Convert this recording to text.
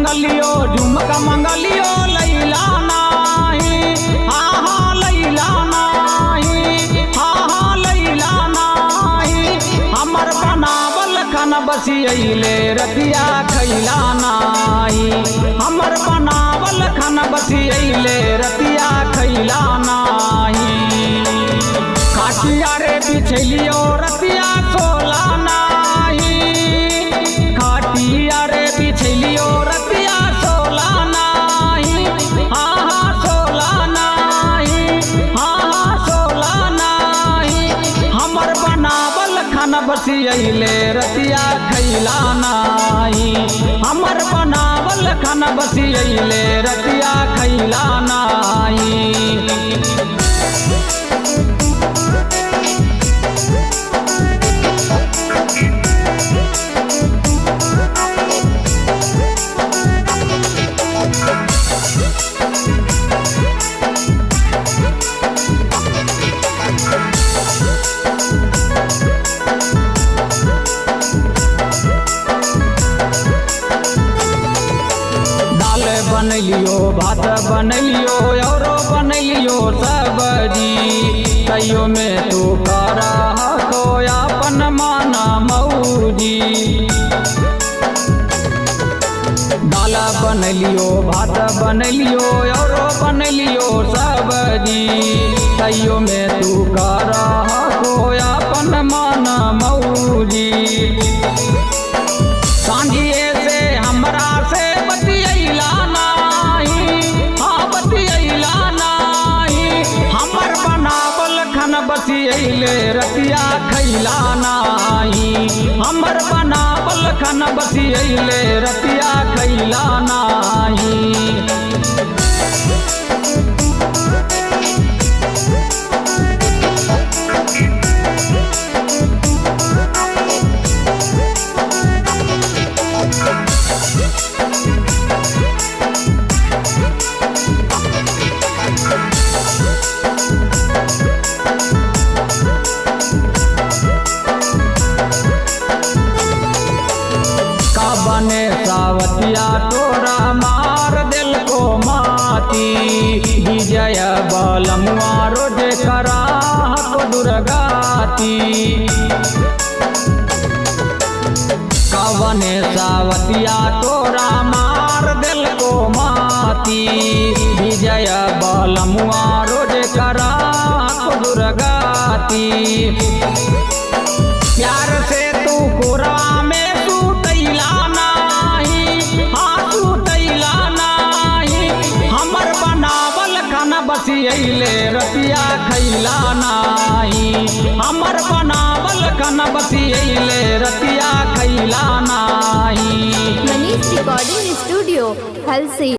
मंगलियो झुमका मंगलियो लैला नाही, हाँ लैला नाही, हाँ लैला नाही। हमर बनावल खन बसियले रतिया खैला नाही, हमर बनावल खन बसियले रतिया खैला नाही। खाटिया रे बिछलियो रतिया सोला नाही, खाटिया रे बिछलियो रतिया सोला नाही, हाँ सोला नाही, हाँ सोला नाही। हमर बनावल खन बसियले रतिया खैला नाही, हमर बनावल खन बसियले रतिया खैला नाही। बनलियो भात बनलियो औरो बनलियो सब्जी, तैयो में तू करा तो अपन माना मौजी। दाल बनलियो भात बनलियो औरो बनलियो सब्जी, तैयो में तू करा तो अपन माना मौजी। सांझिए से हमरा से बतियैला नाही, हाँ बतियैला नाही। हमर बनावल खन बसियले रतिया खैला नाही, हमर बनावल खन बसियले रतिया खैला नाही। बने सावतिया तोरा मार दिल को माती, विजय बलमुआ रोज करा को दुर्गाती। कवने सावतिया तोरा मार दिल को माती, विजय बलमुआ रोज करा को दुर्गाती। प्यार से तू कोरा में बसियले रतिया खैला नाही, हमर बनावल खन बसियले रतिया खैला नाही। Manish recording studio Halsi.